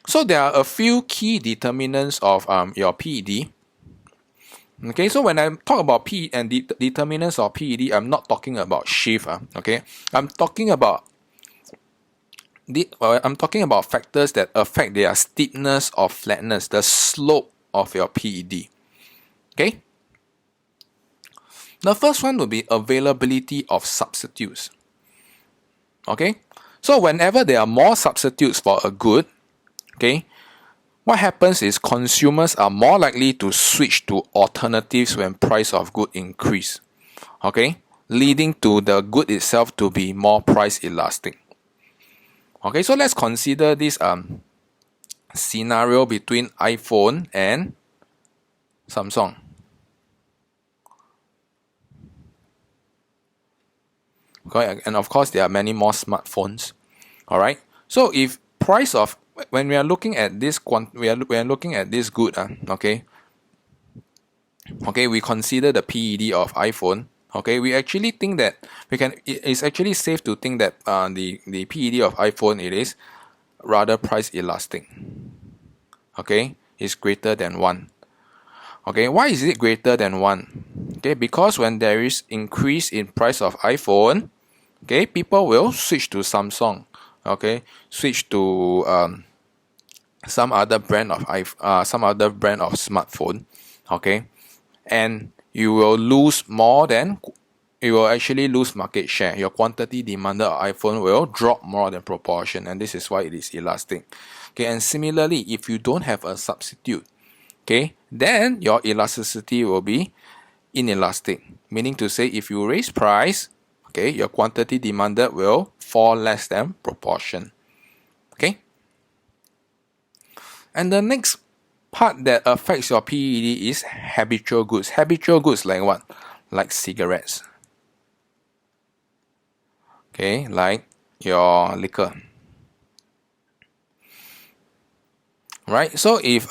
So there are a few key determinants of your PED. Okay, so when I talk about P and determinants of PED, I'm not talking about shift. Okay, I'm talking about factors that affect their steepness or flatness, the slope of your PED. Okay. The first one will be availability of substitutes. Okay, so whenever there are more substitutes for a good, okay, what happens is consumers are more likely to switch to alternatives when price of good increase. Okay, leading to the good itself to be more price elastic. Okay, so let's consider this scenario between iPhone and Samsung. Okay, and of course there are many more smartphones. All right. So if price of when we are looking at this we are looking at this good, okay. Okay, we consider the PED of iPhone. Okay, we actually think that it's actually safe to think that the PED of iPhone, it is rather price elastic. Okay, it's greater than 1. Okay, why is it greater than 1? Okay, because when there is increase in price of iPhone, okay, people will switch to Samsung. Okay, switch to some other brand of smartphone. Okay, and you will actually lose market share. Your quantity demanded of iPhone will drop more than proportion, and this is why it is elastic. Okay, and similarly, if you don't have a substitute, okay, then your elasticity will be inelastic. Meaning to say, if you raise price, okay, your quantity demanded will fall less than proportion. Okay, and the next part that affects your PED is habitual goods. Habitual goods like what? Like cigarettes. Okay, like your liquor. Right? So if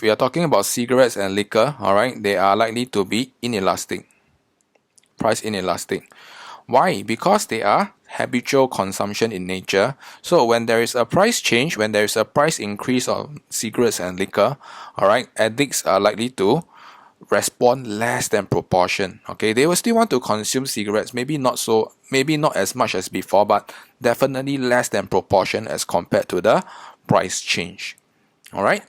we are talking about cigarettes and liquor, alright, they are likely to be inelastic. Price inelastic. Why? Because they are habitual consumption in nature. So when there is a price change, when there is a price increase of cigarettes and liquor, alright, addicts are likely to respond less than proportion. Okay, they will still want to consume cigarettes, maybe not as much as before, but definitely less than proportion as compared to the price change. Alright,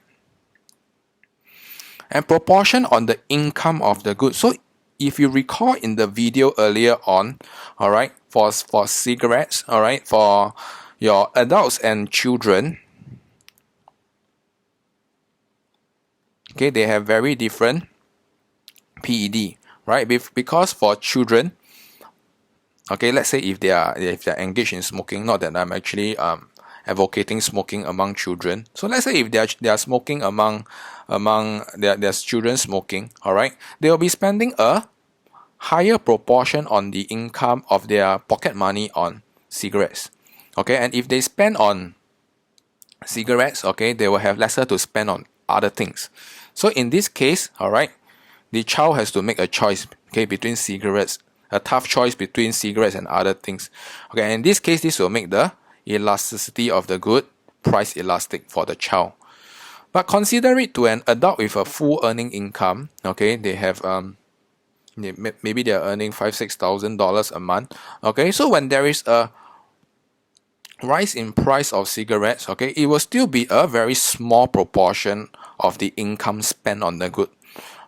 and proportion on the income of the good. So if you recall in the video earlier on, alright, for cigarettes, alright, for your adults and children, okay, they have very different PED, right? Because for children, okay, let's say if they're engaged in smoking, not that I'm actually advocating smoking among children. So let's say if they are smoking among their children smoking, all right, they will be spending a higher proportion on the income of their pocket money on cigarettes. Okay, and if they spend on cigarettes, okay, they will have lesser to spend on other things. So in this case, all right, the child has to make a choice, okay, between cigarettes, a tough choice between cigarettes and other things. Okay, and in this case, this will make the elasticity of the good price elastic for the child. But consider it to an adult with a full earning income. Okay, they have maybe they are earning $5,000-$6,000 a month. Okay, so when there is a rise in price of cigarettes, okay, it will still be a very small proportion of the income spent on the good.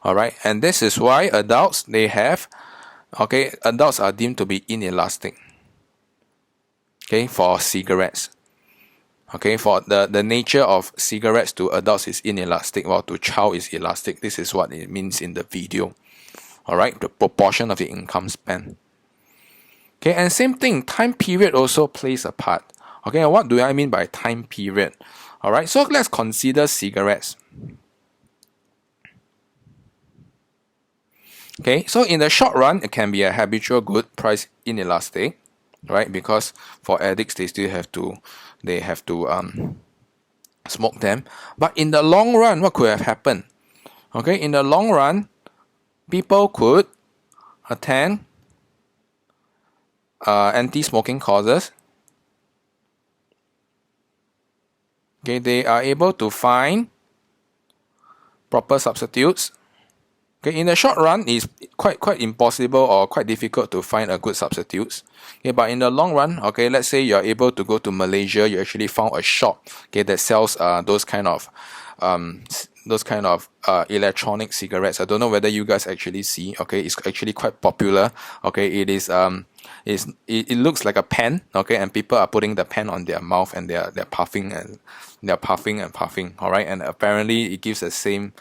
All right, and this is why adults are deemed to be inelastic. Okay, for cigarettes. Okay, for the nature of cigarettes to adults is inelastic, while to child is elastic. This is what it means in the video. All right, the proportion of the income spent. Okay, and same thing, time period also plays a part. Okay, and what do I mean by time period? All right, so let's consider cigarettes. Okay, so in the short run, it can be a habitual good, price inelastic, right? Because for addicts, they have to smoke them. But in the long run, what could have happened? Okay, in the long run, people could attend anti-smoking causes. Okay, they are able to find proper substitutes. Okay, in the short run, it's quite impossible or quite difficult to find a good substitutes. Okay, but in the long run, okay, let's say you're able to go to Malaysia, you actually found a shop, okay, that sells those kind of electronic cigarettes. I don't know whether you guys actually see. Okay, it's actually quite popular. Okay, it looks like a pen. Okay, and people are putting the pen on their mouth and they're puffing and puffing. All right, and apparently it gives the same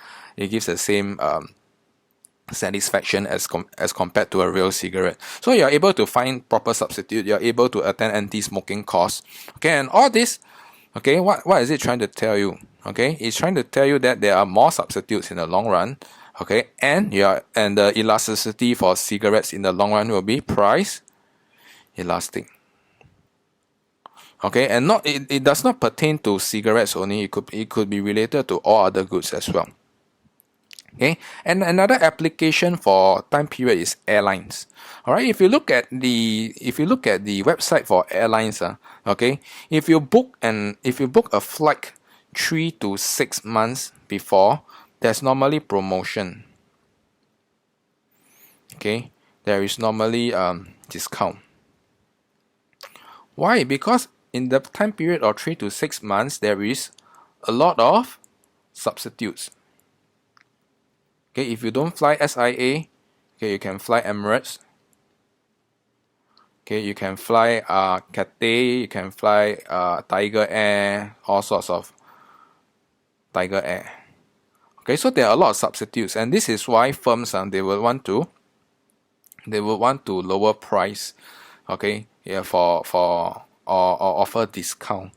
satisfaction as compared to a real cigarette. So you're able to find proper substitute. You're able to attend anti-smoking course. Okay, and all this, okay, what is it trying to tell you? Okay, it's trying to tell you that there are more substitutes in the long run. Okay, and the elasticity for cigarettes in the long run will be price elastic. Okay, and it does not pertain to cigarettes only. It could be related to all other goods as well. Okay, and another application for time period is airlines. All right, if you look at the website for airlines, okay, if you book a flight 3 to 6 months before, there's normally promotion. Okay, there is normally discount. Why? Because in the time period of 3 to 6 months, there is a lot of substitutes. Okay, if you don't fly SIA, okay, you can fly Emirates. Okay, you can fly Cathay, you can fly Tiger Air, all sorts of Tiger Air. Okay, so there are a lot of substitutes, and this is why firms they will want to lower price. Okay, yeah, or offer discount.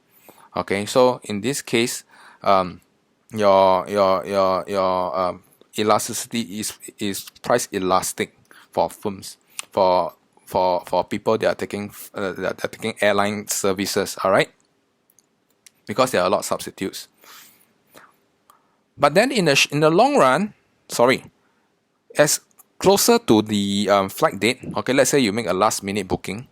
Okay, so in this case, your elasticity is price elastic for firms, for people that are taking airline services. All right, because there are a lot of substitutes. But then in the long run, as closer to the flight date, okay, let's say you make a last minute booking.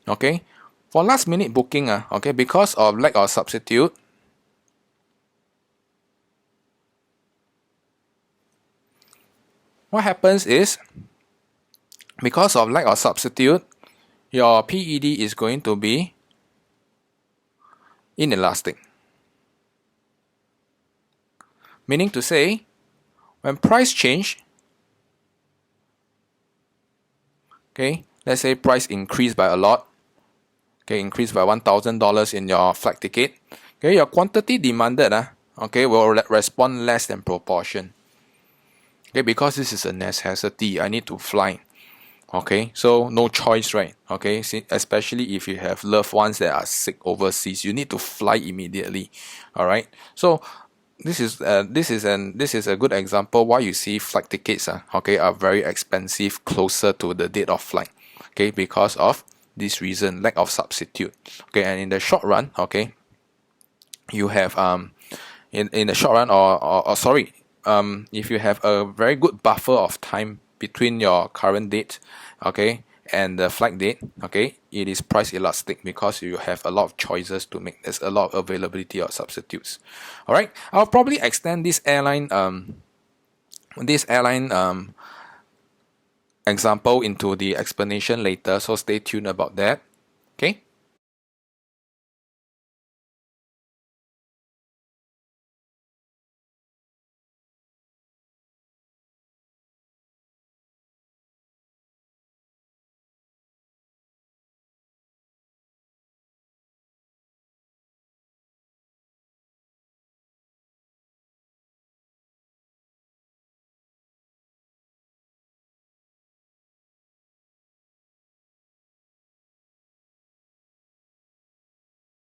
Okay, for last minute booking, okay, because of lack of substitute, what happens is, because of lack of substitute, your PED is going to be inelastic. Meaning to say, when price change, okay, let's say price increase by a lot, okay, increase by $1,000 in your flight ticket, okay, your quantity demanded, okay, will respond less than proportion. Okay, because this is a necessity, I need to fly. Okay, so no choice, right? Okay, especially if you have loved ones that are sick overseas, you need to fly immediately. All right, so this is a good example why you see flight tickets okay, are very expensive closer to the date of flight. Okay, because of this reason, lack of substitute. Okay, and in the short run, okay, you have in the short run if you have a very good buffer of time between your current date, okay, and the flight date, okay, it is price elastic because you have a lot of choices to make. There's a lot of availability of substitutes. All right, I'll probably extend this airline example into the explanation later, so stay tuned about that. Okay,